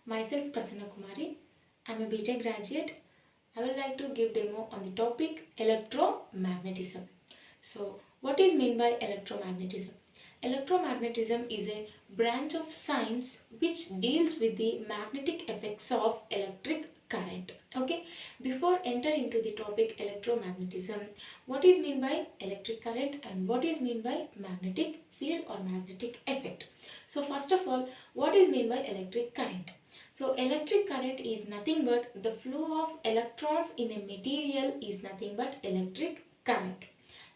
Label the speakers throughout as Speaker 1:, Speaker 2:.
Speaker 1: Myself Prasanna Kumari. I am a BTech graduate. I would like to give demo on the topic electromagnetism. So, what is meant by electromagnetism? Electromagnetism is a branch of science which deals with the magnetic effects of electric current. Okay, before enter into the topic electromagnetism, what is meant by electric current and what is meant by magnetic field or magnetic effect? So first of all, what is meant by electric current? So electric current is nothing but the flow of electrons in a material is nothing but electric current.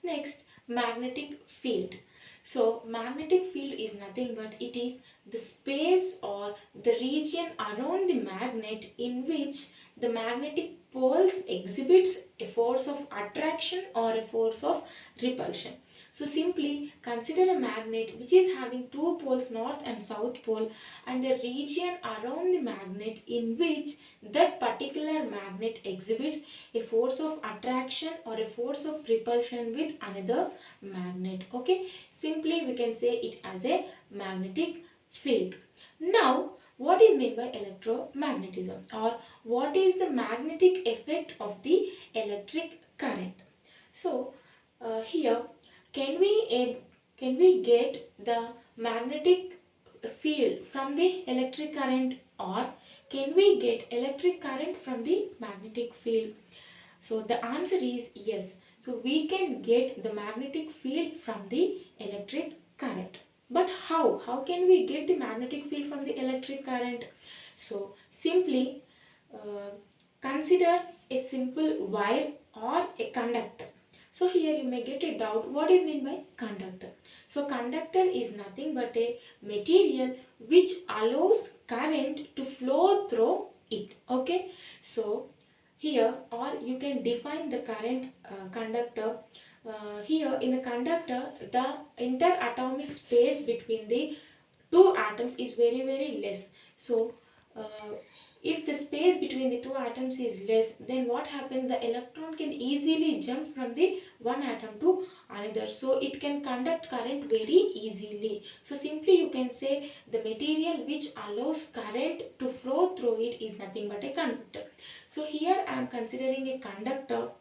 Speaker 1: Next, magnetic field. So magnetic field is nothing but it is the space or the region around the magnet in which the magnetic poles exhibits a force of attraction or a force of repulsion. So simply consider a magnet which is having two poles, north and south pole, and the region around the magnet in which that particular magnet exhibits a force of attraction or a force of repulsion with another magnet. Okay, simply we can say it as a magnetic field. Now, what is meant by electromagnetism, or what is the magnetic effect of the electric current? So here can we get the magnetic field from the electric current, or can we get electric current from the magnetic field? So the answer is yes. So we can get the magnetic field from the electric current. But how? How can we get the magnetic field from the electric current? So simply consider a simple wire or a conductor. So here you may get a doubt, what is meant by conductor? So conductor is nothing but a material which allows current to flow through it. Okay, so here, or you can define the current conductor. Here in the conductor, the interatomic space between the two atoms is very less. So if the space between the two atoms is less, then what happens, the electron can easily jump from the one atom to another, so it can conduct current very easily. So simply you can say the material which allows current to flow through it is nothing but a conductor. So here I am considering a conductor,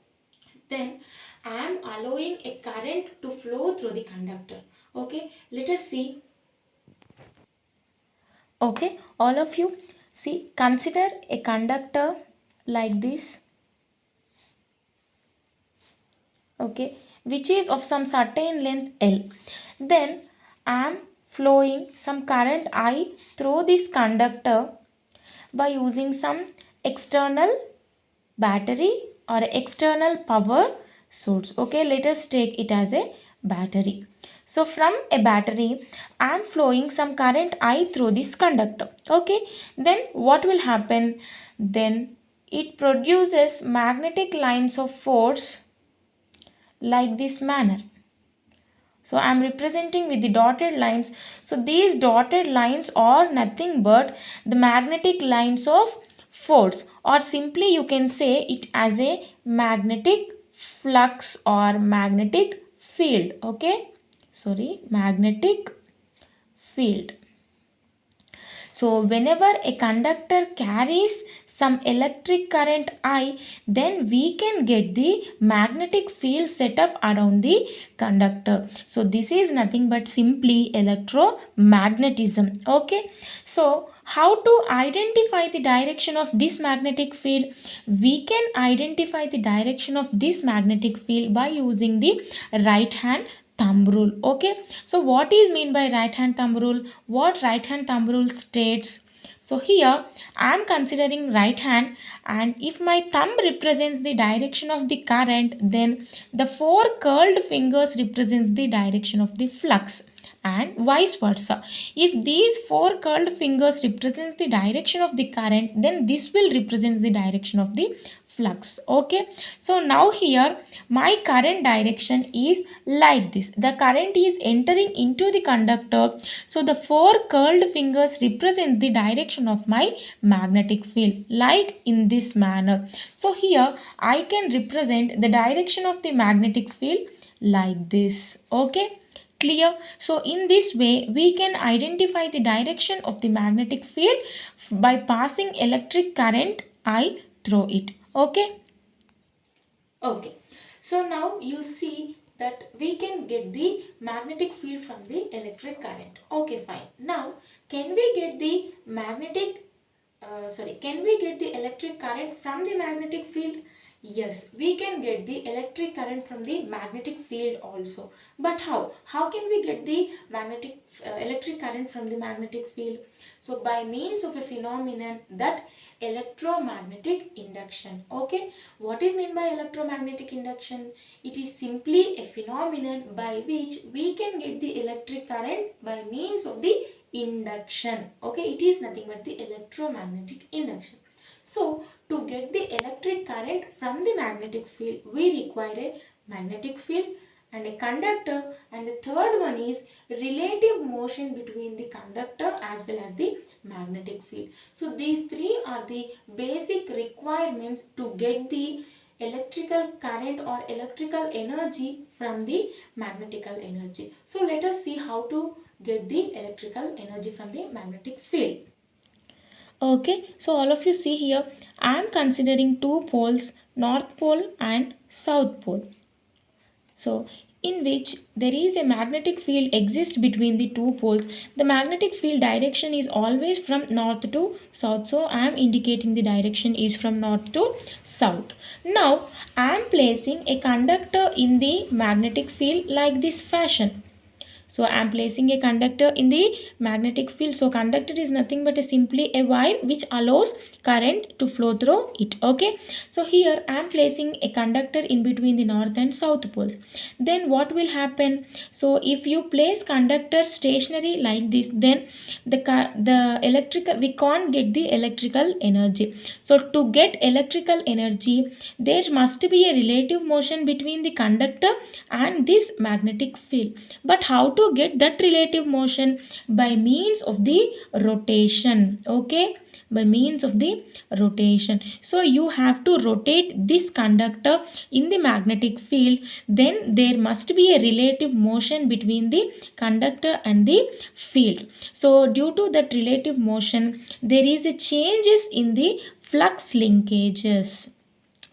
Speaker 1: then I am allowing a current to flow through the conductor. Okay, let us see. Okay, all of you, see, consider a conductor like this, okay, which is of some certain length L. Then I am flowing some current I through this conductor by using some external battery or external power source. Okay, let us take it as a battery. So from a battery I am flowing some current I through this conductor. Okay, then what will happen? Then it produces magnetic lines of force like this manner. So I am representing with the dotted lines. So these dotted lines are nothing but the magnetic lines of force, or simply you can say it as a magnetic flux or magnetic field. Okay, sorry, magnetic field. So whenever a conductor carries some electric current I, then we can get the magnetic field set up around the conductor. So this is nothing but simply electromagnetism. Okay. So how to identify the direction of this magnetic field? We can identify the direction of this magnetic field by using the right hand thumb rule. Okay, so what is mean by right hand thumb rule? What right hand thumb rule states? So here I am considering right hand, and if my thumb represents the direction of the current, then the four curled fingers represents the direction of the flux, and vice versa. If these four curled fingers represents the direction of the current, then this will represents the direction of the flux. Okay, so now here my current direction is like this. The current is entering into the conductor, so the four curled fingers represent the direction of my magnetic field like in this manner. So here I can represent the direction of the magnetic field like this. Okay, Clear? So in this way we can identify the direction of the magnetic field by passing electric current I through it. Okay. Okay, so now you see that we can get the magnetic field from the electric current. Okay, fine. Now, can we get the can we get the electric current from the magnetic field? Yes, we can get the electric current from the magnetic field also. But how? How can we get the electric current from the magnetic field? So by means of a phenomenon that electromagnetic induction. Okay, what is meant by electromagnetic induction? It is simply a phenomenon by which we can get the electric current by means of the induction. Okay, it is nothing but the electromagnetic induction. So to get the electric current from the magnetic field, we require a magnetic field and a conductor, and the third one is relative motion between the conductor as well as the magnetic field. So these three are the basic requirements to get the electrical current or electrical energy from the magnetical energy. So let us see how to get the electrical energy from the magnetic field. Okay, so all of you see here, I am considering two poles, North Pole and South Pole. So in which there is a magnetic field exists between the two poles. The magnetic field direction is always from north to south. So I am indicating the direction is from north to south. Now I am placing a conductor in the magnetic field like this fashion. So I am placing a conductor in the magnetic field. So conductor is nothing but simply a wire which allows current to flow through it. Okay. So here I am placing a conductor in between the north and south poles. Then what will happen? So if you place conductor stationary like this, then the electrical, we can't get the electrical energy. So to get electrical energy, there must be a relative motion between the conductor and this magnetic field. But how to get that relative motion? By means of the rotation. Okay, by means of the rotation. So you have to rotate this conductor in the magnetic field, then there must be a relative motion between the conductor and the field. So due to that relative motion, there is a changes in the flux linkages.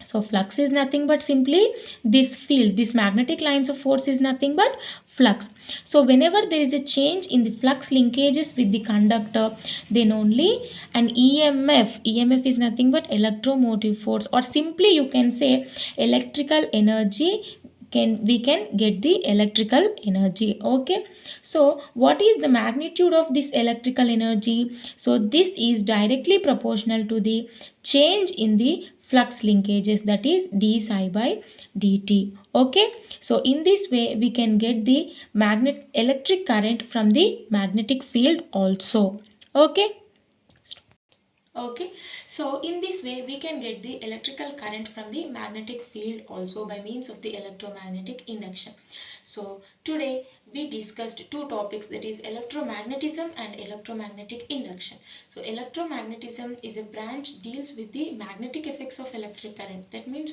Speaker 1: So flux is nothing but simply this field, this magnetic lines of force is nothing but flux. So whenever there is a change in the flux linkages with the conductor, then only an EMF is nothing but electromotive force, or simply you can say electrical energy, we can get the electrical energy. Okay, so what is the magnitude of this electrical energy? So this is directly proportional to the change in the flux linkages, that is d psi by dt. Okay, so in this way we can get the electric current from the magnetic field also. Okay. Okay, so in this way we can get the electrical current from the magnetic field also by means of the electromagnetic induction. So today we discussed two topics, that is electromagnetism and electromagnetic induction. So electromagnetism is a branch deals with the magnetic effects of electric current. That means